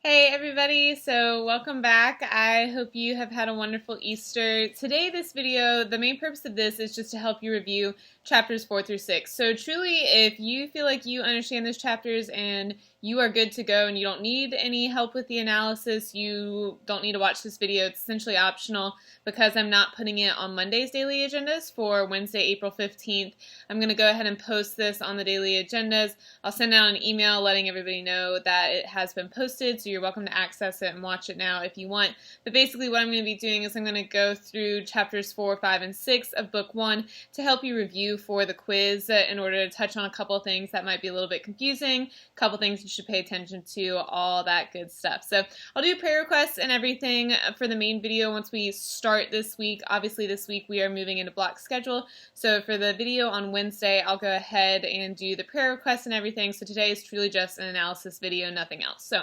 Hey everybody, so welcome back. I hope you have had a wonderful Easter. Today, this video, the main purpose of this is just to help you review chapters 4 through 6. So truly, if you feel like you understand those chapters and you are good to go and you don't need any help with the analysis, you don't need to watch this video. It's essentially optional because I'm not putting it on Monday's daily agendas for Wednesday, April 15th. I'm going to go ahead and post this on the daily agendas. I'll send out an email letting everybody know that it has been posted, so you're welcome to access it and watch it now if you want. But basically what I'm going to be doing is I'm going to go through chapters 4, 5, and 6 of book 1 to help you review for the quiz in order to touch on a couple of things that might be a little bit confusing, a couple things you should pay attention to, all that good stuff. So I'll do prayer requests and everything for the main video once we start this week. Obviously this week we are moving into block schedule, so for the video on Wednesday I'll go ahead and do the prayer requests and everything. So today is truly just an analysis video, nothing else. So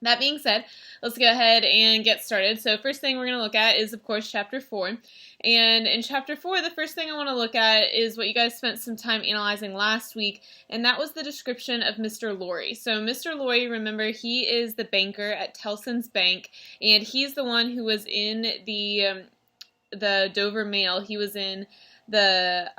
that being said, let's go ahead and get started. So first thing we're going to look at is, of course, Chapter 4. And in Chapter 4, the first thing I want to look at is what you guys spent some time analyzing last week, and that was the description of Mr. Lorry. So Mr. Lorry, remember, he is the banker at Tellson's Bank, and he's the one who was in the Dover Mail. He was in the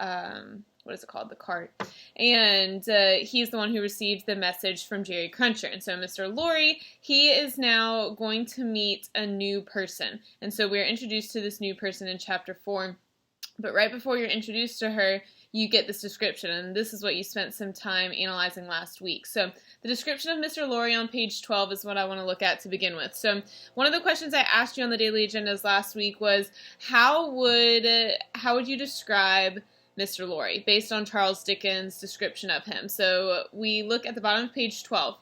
what is it called? The cart. And he's the one who received the message from Jerry Cruncher. And so Mr. Lorry, he is now going to meet a new person. And so we're introduced to this new person in Chapter 4. But right before you're introduced to her, you get this description, and this is what you spent some time analyzing last week. So the description of Mr. Lorry on page 12 is what I want to look at to begin with. So one of the questions I asked you on the daily agendas last week was, how would you describe Mr. Lorry based on Charles Dickens' description of him? So we look at the bottom of page 12.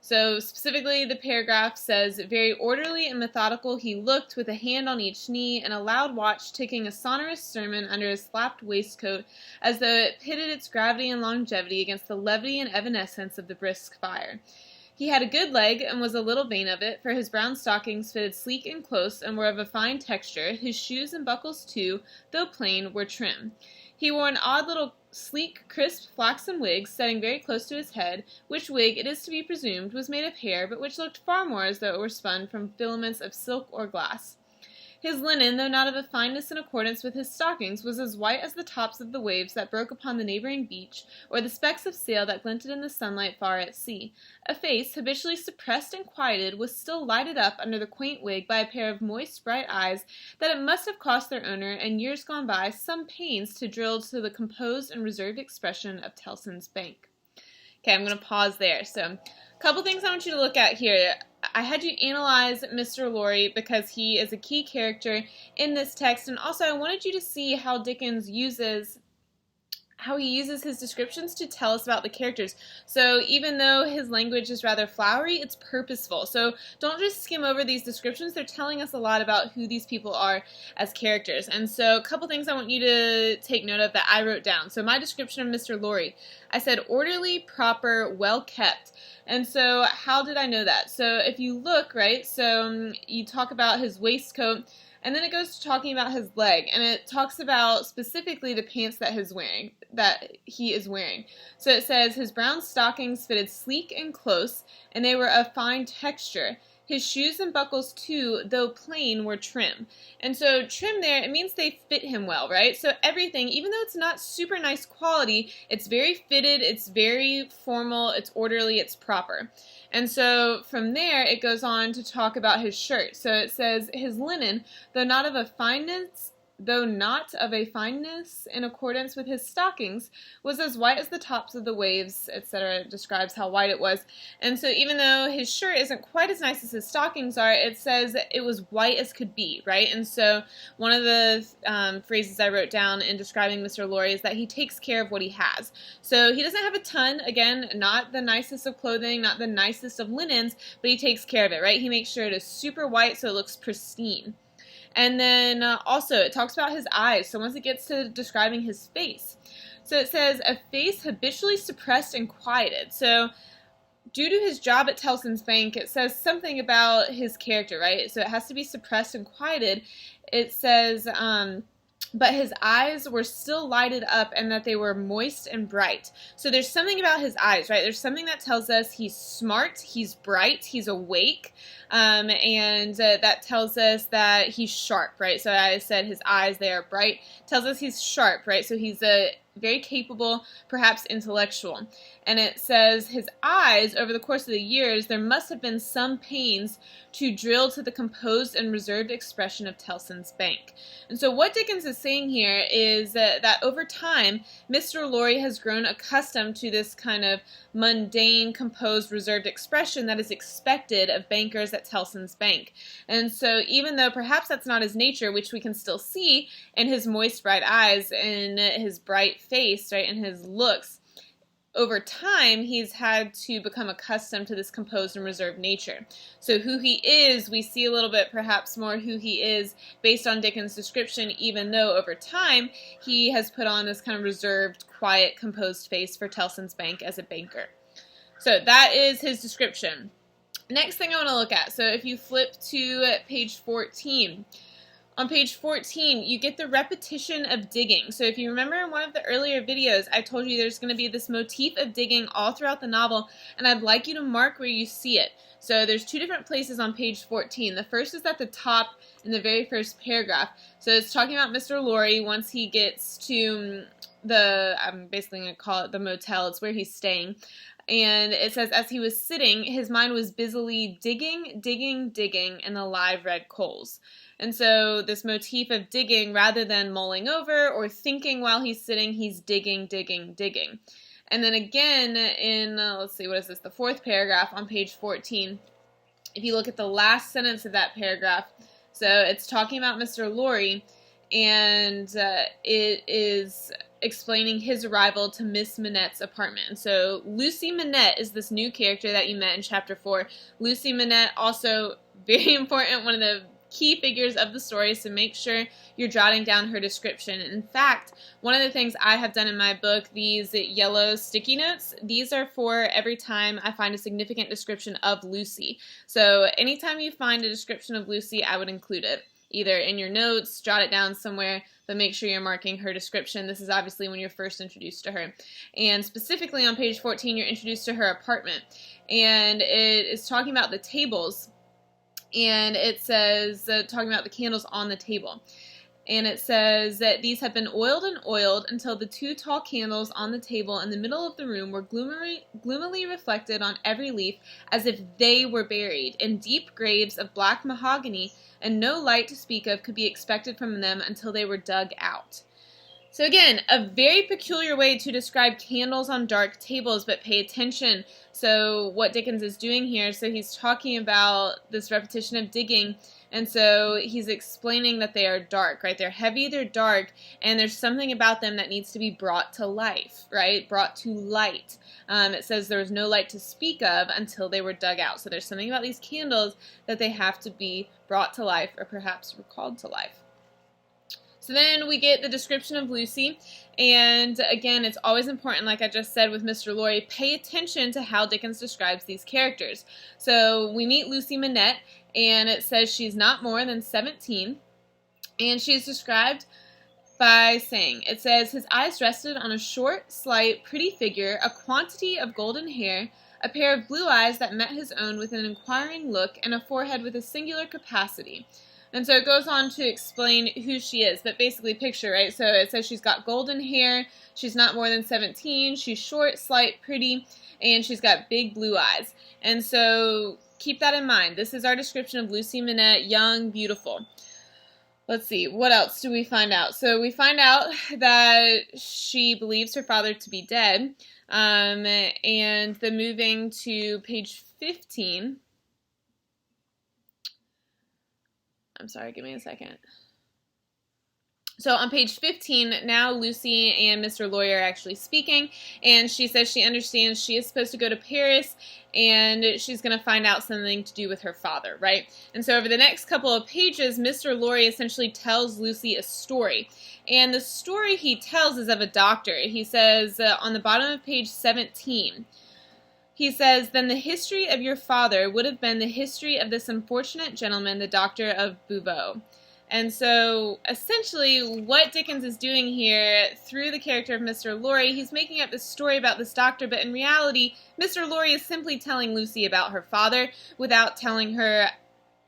So specifically, the paragraph says, very orderly and methodical he looked, with a hand on each knee and a loud watch ticking a sonorous sermon under his slapped waistcoat, as though it pitted its gravity and longevity against the levity and evanescence of the brisk fire. He had a good leg, and was a little vain of it, for his brown stockings fitted sleek and close, and were of a fine texture. His shoes and buckles, too, though plain, were trim. He wore an odd little sleek, crisp, flaxen wig, setting very close to his head, which wig, it is to be presumed, was made of hair, but which looked far more as though it were spun from filaments of silk or glass. His linen, though not of a fineness in accordance with his stockings, was as white as the tops of the waves that broke upon the neighboring beach, or the specks of sail that glinted in the sunlight far at sea. A face, habitually suppressed and quieted, was still lighted up under the quaint wig by a pair of moist, bright eyes that it must have cost their owner, in years gone by, some pains to drill to the composed and reserved expression of Tellson's Bank. Okay, I'm going to pause there. So, a couple things I want you to look at here. I had you analyze Mr. Lorry because he is a key character in this text, and also I wanted you to see how Dickens uses his descriptions to tell us about the characters. So even though his language is rather flowery, it's purposeful. So don't just skim over these descriptions. They're telling us a lot about who these people are as characters. And so a couple things I want you to take note of that I wrote down. So my description of Mr. Lorry, I said orderly, proper, well kept. And so how did I know that? So if you look, right, so you talk about his waistcoat, and then it goes to talking about his leg, and it talks about specifically the pants that he is wearing. So it says his brown stockings fitted sleek and close, and they were of fine texture. His shoes and buckles, too, though plain, were trim. And so trim there, it means they fit him well, right? So everything, even though it's not super nice quality, it's very fitted, it's very formal, it's orderly, it's proper. And so from there, it goes on to talk about his shirt. So it says, his linen, though not of a fineness in accordance with his stockings, was as white as the tops of the waves, etc. It describes how white it was. And so even though his shirt isn't quite as nice as his stockings are, it says it was white as could be, right? And so one of the phrases I wrote down in describing Mr. Lorry is that he takes care of what he has. So he doesn't have a ton, again, not the nicest of clothing, not the nicest of linens, but he takes care of it, right? He makes sure it is super white so it looks pristine. And then also it talks about his eyes. So once it gets to describing his face. So it says, a face habitually suppressed and quieted. So due to his job at Tellson's Bank, it says something about his character, right? So it has to be suppressed and quieted. It says but his eyes were still lighted up and that they were moist and bright. So there's something about his eyes, right? There's something that tells us he's smart, he's bright, he's awake, and that tells us that he's sharp, right? So I said his eyes, they are bright, tells us he's sharp, right? So he's very capable, perhaps intellectual. And it says his eyes, over the course of the years, there must have been some pains to drill to the composed and reserved expression of Tellson's Bank. And so what Dickens is saying here is that over time, Mr. Lorry has grown accustomed to this kind of mundane, composed, reserved expression that is expected of bankers at Tellson's Bank. And so even though perhaps that's not his nature, which we can still see in his moist, bright eyes, in his bright face, right, and his looks, over time, he's had to become accustomed to this composed and reserved nature. So who he is, we see a little bit perhaps more who he is based on Dickens' description, even though over time he has put on this kind of reserved, quiet, composed face for Tellson's Bank as a banker. So that is his description. Next thing I want to look at, so if you flip to page 14, on page 14, you get the repetition of digging. So if you remember in one of the earlier videos, I told you there's going to be this motif of digging all throughout the novel, and I'd like you to mark where you see it. So there's two different places on page 14. The first is at the top in the very first paragraph. So it's talking about Mr. Lorry once he gets to I'm basically going to call it the motel. It's where he's staying. And it says, as he was sitting, his mind was busily digging in the live red coals. And so this motif of digging, rather than mulling over or thinking while he's sitting, he's digging. And then again in, let's see, what is this, the fourth paragraph on page 14, if you look at the last sentence of that paragraph, so it's talking about Mr. Lorry, and it is explaining his arrival to Miss Manette's apartment. And so Lucy Manette is this new character that you met in chapter 4. Lucy Manette, also very important, one of the key figures of the story, so make sure you're jotting down her description. In fact, one of the things I have done in my book, these yellow sticky notes, these are for every time I find a significant description of Lucy. So anytime you find a description of Lucy, I would include it. Either in your notes, jot it down somewhere, but make sure you're marking her description. This is obviously when you're first introduced to her. And specifically on page 14, you're introduced to her apartment. And it is talking about the tables. And it says, talking about the candles on the table. And it says that these had been oiled and oiled until the two tall candles on the table in the middle of the room were gloomily reflected on every leaf as if they were buried in deep graves of black mahogany, and no light to speak of could be expected from them until they were dug out. So again, a very peculiar way to describe candles on dark tables, but pay attention. So what Dickens is doing here, so he's talking about this repetition of digging, and so he's explaining that they are dark, right? They're heavy, they're dark, and there's something about them that needs to be brought to life, right? Brought to light. It says there was no light to speak of until they were dug out. So there's something about these candles that they have to be brought to life, or perhaps recalled to life. So then we get the description of Lucy, and again, it's always important, like I just said with Mr. Lorry, pay attention to how Dickens describes these characters. So we meet Lucy Manette, and it says she's not more than 17, and she's described by saying, it says, his eyes rested on a short, slight, pretty figure, a quantity of golden hair, a pair of blue eyes that met his own with an inquiring look, and a forehead with a singular capacity. And so it goes on to explain who she is, but basically picture, right? So it says she's got golden hair, she's not more than 17, she's short, slight, pretty, and she's got big blue eyes. And so keep that in mind. This is our description of Lucy Manette, young, beautiful. Let's see, what else do we find out? So we find out that she believes her father to be dead, and then moving to page 15. I'm sorry, give me a second. So on page 15, now Lucy and Mr. Lorry are actually speaking, and she says she understands she is supposed to go to Paris, and she's going to find out something to do with her father, right? And so over the next couple of pages, Mr. Lorry essentially tells Lucy a story, and the story he tells is of a doctor. He says on the bottom of page 17, he says, then the history of your father would have been the history of this unfortunate gentleman, the doctor of Beauvais. And so, essentially, what Dickens is doing here, through the character of Mr. Lorry, he's making up this story about this doctor, but in reality, Mr. Lorry is simply telling Lucy about her father without telling her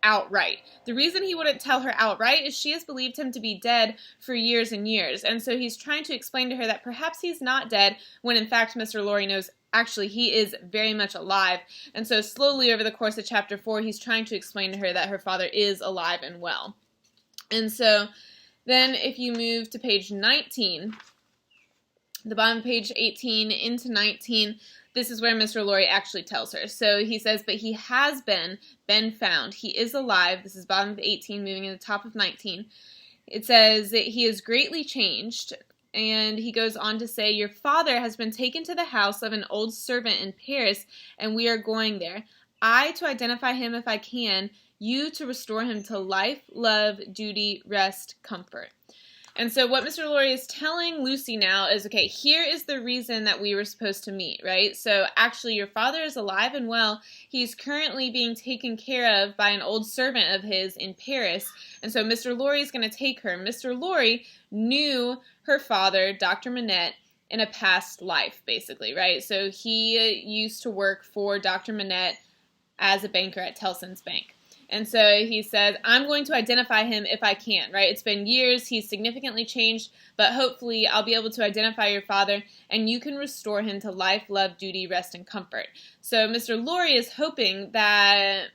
outright. The reason he wouldn't tell her outright is she has believed him to be dead for years and years, and so he's trying to explain to her that perhaps he's not dead, when in fact Mr. Lorry knows actually he is very much alive. And so slowly over the course of chapter 4, he's trying to explain to her that her father is alive and well. And so then if you move to page 19, the bottom of page 18 into 19, this is where Mr. Lorry actually tells her. So he says, but he has been found. He is alive. This is bottom of 18, moving to the top of 19. It says that he is greatly changed. And he goes on to say, your father has been taken to the house of an old servant in Paris, and we are going there. I to identify him if I can, you to restore him to life, love, duty, rest, comfort. And so what Mr. Lorry is telling Lucy now is, okay, here is the reason that we were supposed to meet, right? So actually your father is alive and well. He's currently being taken care of by an old servant of his in Paris. And so Mr. Lorry is going to take her. Mr. Lorry knew her father, Dr. Manette, in a past life, basically, right? So he used to work for Dr. Manette as a banker at Tellson's Bank. And so he says, I'm going to identify him if I can, right? It's been years, he's significantly changed, but hopefully I'll be able to identify your father and you can restore him to life, love, duty, rest, and comfort. So Mr. Lorry is hoping that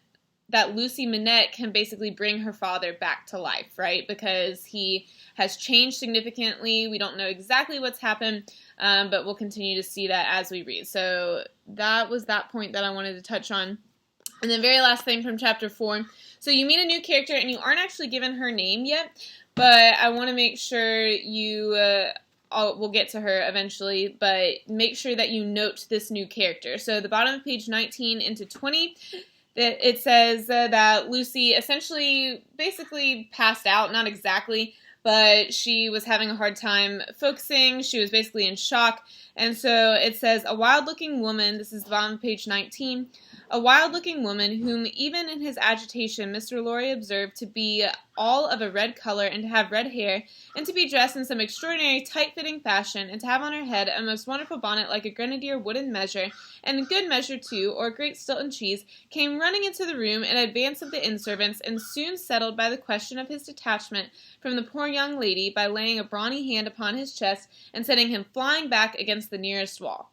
Lucy Manette can basically bring her father back to life, right? Because he has changed significantly. We don't know exactly what's happened, but we'll continue to see that as we read. So that was that point that I wanted to touch on. And then very last thing from chapter 4. So you meet a new character and you aren't actually given her name yet, but I want to make sure you, we'll get to her eventually, but make sure that you note this new character. So the bottom of page 19 into 20, it says that Lucy essentially basically passed out, not exactly, but she was having a hard time focusing. She was basically in shock. And so it says, a wild-looking woman, this is the bottom of page 19, a wild-looking woman whom even in his agitation Mr. Lorry observed to be all of a red color and to have red hair and to be dressed in some extraordinary tight-fitting fashion and to have on her head a most wonderful bonnet like a grenadier wooden measure and a good measure too, or a great Stilton cheese, came running into the room in advance of the inn servants and soon settled by the question of his detachment from the poor young lady by laying a brawny hand upon his chest and sending him flying back against the nearest wall.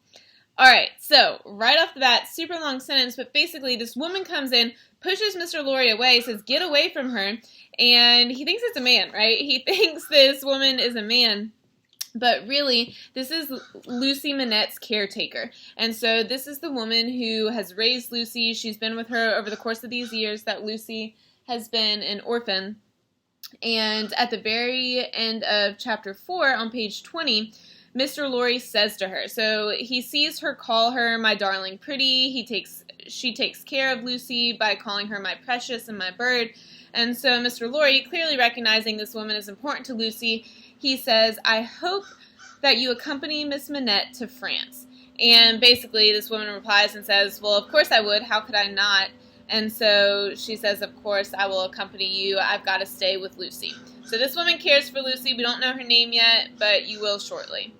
Alright, so right off the bat, super long sentence, but basically this woman comes in, pushes Mr. Lorry away, says get away from her, and he thinks it's a man, right? He thinks this woman is a man. But really, this is Lucy Manette's caretaker. And so this is the woman who has raised Lucy. She's been with her over the course of these years that Lucy has been an orphan. And at the very end of chapter 4, on page 20, Mr. Lorry says to her, so he sees her call her my darling pretty, she takes care of Lucy by calling her my precious and my bird, and so Mr. Lorry, clearly recognizing this woman is important to Lucy, he says, I hope that you accompany Miss Manette to France. And basically this woman replies and says, well, of course I would, how could I not? And so she says, of course, I will accompany you, I've got to stay with Lucy. So this woman cares for Lucy, we don't know her name yet, but you will shortly.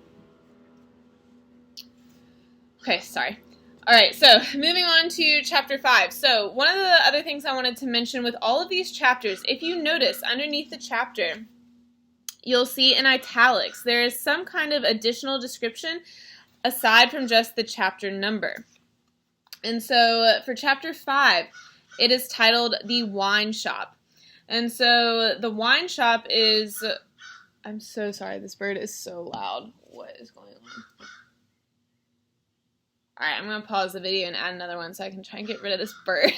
Okay, sorry. Alright, so moving on to chapter 5. So one of the other things I wanted to mention with all of these chapters, if you notice underneath the chapter, you'll see in italics, there is some kind of additional description aside from just the chapter number. And so for chapter 5, it is titled The Wine Shop. And so the wine shop is, I'm so sorry, this bird is so loud. What is going on? Alright, I'm going to pause the video and add another one so I can try and get rid of this bird.